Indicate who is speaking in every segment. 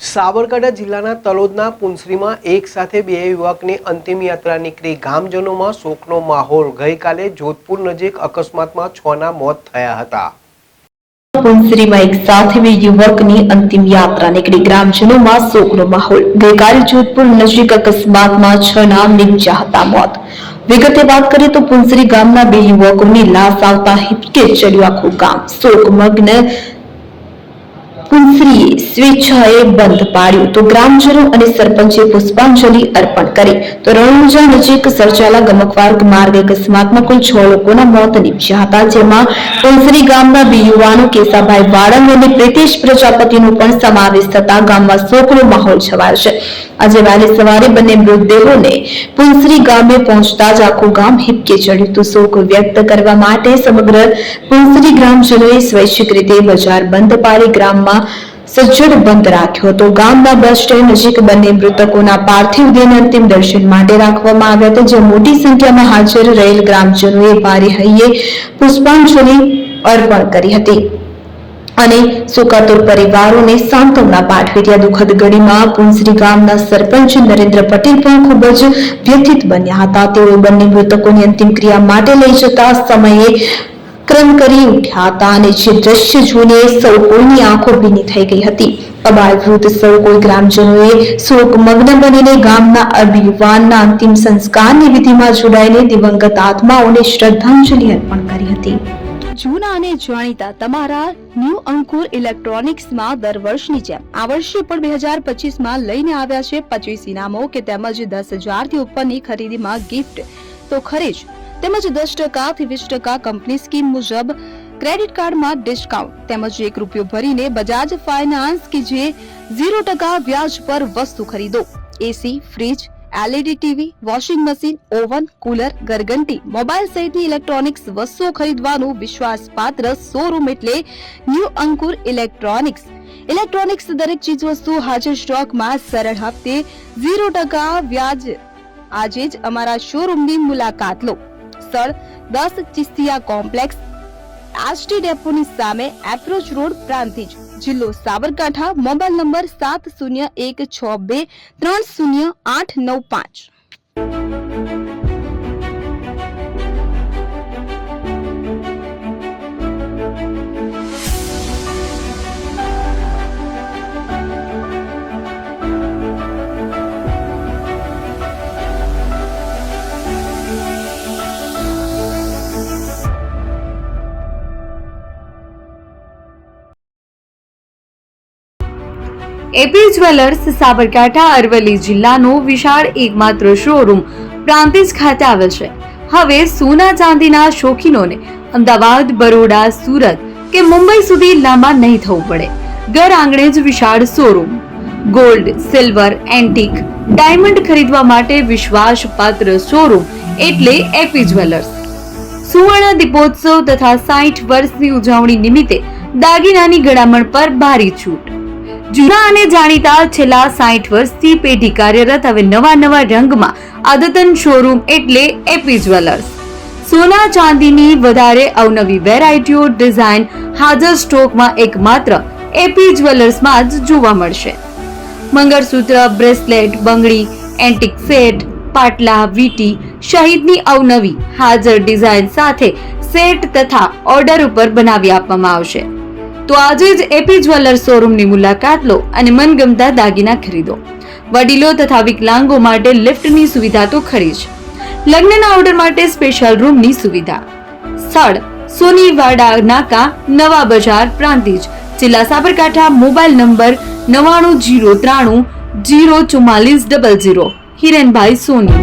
Speaker 1: સાબરકાંઠા જિલ્લાના તલોદના પુંસરીમાં એક સાથે બે યુવકની અંતિમ યાત્રા નીકળી ગામજનોમાં શોકનો માહોલ। ગઈકાલે જોધપુર નજીક અકસ્માતમાં 6ના મોત થયા હતા।
Speaker 2: પુંસરીમાં એક સાથે બે યુવકની અંતિમ યાત્રા નીકળી ગ્રામજનોમાં શોકનો માહોલ। ગઈકાલે જોધપુર નજીક અકસ્માતમાં 6ના નીપજ્યા હતા મોત। વિગતે વાત કરીએ તો પુંસરી ગામના બે યુવકોની લાશ આવતા હિચકે ચડ્યું આખું ગામ। શોકમગ્ન પુંસરીએ સ્વેચ્છાએ બંધ પાડ્યું તો ગ્રામજનો અને સરપંચે પુષ્પાંજલિ અર્પણ કરી। તો રણુજા નજીક સર્જાયેલા ગમખ્વાર માર્ગ અકસ્માતમાં કુલ 6 લોકોના મોત નીપજ્યા હતા, જેમાં પુંસરી ગામના બે યુવાનો કેસાભાઈ વાળંદ અને પ્રીતેશ પ્રજાપતિનો પણ સમાવેશ થતા ગામમાં શોકનો માહોલ છવાયો છે। આજે વહેલી સવારે બંને મૃતદેહોને પુંસરી ગામે પહોંચતા જ આખું ગામ હિપકે ચડ્યું તો શોક વ્યક્ત કરવા માટે સમગ્ર પુંસરી ગ્રામજનોએ સ્વૈચ્છિક રીતે બજાર બંધ પાડી ગ્રામમાં સજ્જડ બંધ રાખ્યો હતો। ગામના બસ સ્ટેન્ડ નજીક બંને મૃતકોના પાર્થિવ દેહને અંતિમ દર્શન માટે રાખવામાં આવ્યા હતા, જ્યાં મોટી સંખ્યામાં હાજર રહેલ ગ્રામજનોએ ભારે હૈયે પુષ્પાંજલિ અર્પણ કરી હતી અને શોકાતુર પરિવારોને સાંત્વના પાઠવી હતી। દુઃખદ ઘડીમાં પુંસરી ગામના સરપંચ નરેન્દ્ર પટેલ પણ ખૂબ જ વ્યથિત બન્યા હતા। તેઓ બંને મૃતકોની અંતિમ ક્રિયા માટે લઈ જતા સમયે ક્રમ કરી ઉઠ્યા હતા અને જે દ્રશ્ય જોઈને સૌ કોઈની આંખો ભીની થઈ ગઈ હતી। અબાલ વૃદ્ધ સૌ કોઈ ગ્રામજનોએ શોકમગ્ન બનીને ગામના અભિવાનના અંતિમ સંસ્કારની વિધિમાં જોડાઈને દિવંગત આત્માઓને શ્રદ્ધાંજલિ અર્પણ કરી હતી।
Speaker 3: જૂના અને જાણીતા તમારા ન્યૂ અંકુર ઇલેક્ટ્રોનિક્સમાં દર વર્ષની જેમ આ વર્ષે પણ 2025માં લઈને આવ્યા છે 25 ઇનામો કે તેમજ 10,000 થી ઉપરની ખરીદીમાં ગિફ્ટ તો ખરીદ તેમજ 10% થી 20% કંપની સ્કીમ મુજબ ક્રેડિટ કાર્ડમાં ડિસ્કાઉન્ટ તેમજ ₹1 ભરીને બજાજ ફાઇનાન્સ કે જે 0% વ્યાજ પર વસ્તુ ખરીદો। AC, fridge, LED TV, washing machine, oven, cooler, ગરગંટી, મોબાઈલ સહિતની ઇલેક્ટ્રોનિક્સ વસ્તુઓ ખરીદવાનું વિશ્વાસપાત્ર શોરૂમ એટલે ન્યૂ અંકુર ઇલેક્ટ્રોનિક્સ। ઇલેક્ટ્રોનિક્સ દરેક ચીજ વસ્તુ હાજર સ્ટોકમાં સરળ હપ્તે 0% વ્યાજ। આજે જ અમારા શોરૂમની મુલાકાત લો। સ્થળ 10 ચિસ્તિયા કોમ્પ્લેક્સ, આષ્ટી ડેપોની સામે, એપ્રોચ રોડ, પ્રાંતિજ, જિલ્લો Sabarkantha. Mobile number 7016230895।
Speaker 4: AP jewellers Sabarkantha Aravalli જિલ્લાનો વિશાળ એકમાત્ર શોરૂમ પ્રાંતિજ ખાતે આવેલ છે। હવે સોના ચાંદીના શોખીનોને અમદાવાદ, બરોડા, સુરત કે મુંબઈ સુધી લાંબા નહીં થવું પડે। ઘર આંગણે જ વિશાળ showroom. Gold, silver, antique, diamond ખરીદવા માટે વિશ્વાસપાત્ર શોરૂમ એટલે એપી જ્વેલર્સ। સુવર્ણ દીપોત્સવ તથા 60 વર્ષની ઉજવણી નિમિત્તે દાગીનાની ગળામણ પર ભારી છૂટ। જૂના અને જાણીતા છેલ્લા 60 વર્ષથી પેઢી કાર્યરત હવે નવા રંગમાં અદ્યતન શોરૂમ એટલે એપી જ્વેલર્સ। સોના ચાંદીની વધારે અવનવી વેરાયટીઓ, ડિઝાઇન હાજર સ્ટોકમાં એકમાત્ર એપી જ્વેલર્સમાં જ જોવા મળશે। મંગળસૂત્ર, બ્રેસલેટ, બંગડી, એન્ટિક સેટ, પાટલા, વીટી સહિતની અવનવી હાજર ડિઝાઇન સાથે સેટ તથા ઓર્ડર ઉપર બનાવી આપવામાં આવશે। તો આજે જ એપી જ્વેલર્સ શોરૂમની મુલાકાત લો અને મનગમતા દાગીના ખરીદો। વડીલો તથા વિકલાંગો માટે લિફ્ટની સુવિધા તો ખરી જ, લગ્નના ઓર્ડર માટે સ્પેશિયલ રૂમની સુવિધા। સ્થળ સોનીવાડા નાકા, નવા બજાર, પ્રાંતિજ, જિલ્લા સાબરકાંઠા। Mobile number 9903004400। હિરેનભાઈ સોની।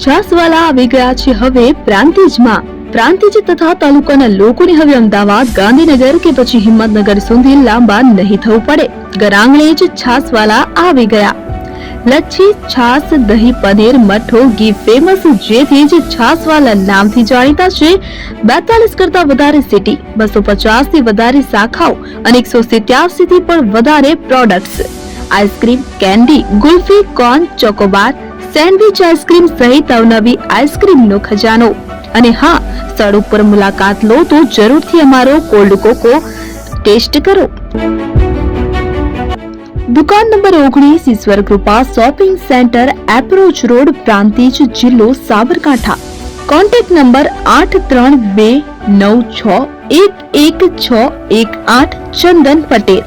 Speaker 3: છાસવાલા આવી ગયા છે હવે પ્રાંતિજમાં। પ્રાંતિજ તથા તાલુકાના લોકોને હવે અમદાવાદ, ગાંધીનગર કે પછી હિંમતનગર સુધી લાંબા નહીં થવું પડે। ઘર આંગણે જ છાસવાલા આવી ગયા। લચ્છી, છાસ, દહીં, પનીર, મઠો, ઘી ફેમસ, જેથી જ છાસવાલા નામથી જાણીતા છે। 42 કરતા વધારે સિટી, 250 થી વધારે શાખાઓ અને 187 થી પણ વધારે products. Ice cream, candy, kulfi, corn, Chocobar, sandwich ice cream સહિત અવનવી આઈસ્ક્રીમનો ખજાનો. અને હા, સ્થળ ઉપર મુલાકાત લો તો જરૂરથી અમારો કોલ્ડ કોકો ટેસ્ટ કરો. દુકાન number 19, Ishwar Krupa shopping centre, approach road, Prantij, જિલ્લો સાબરકાંઠા. Contact number 8329611618, Chandan Patel.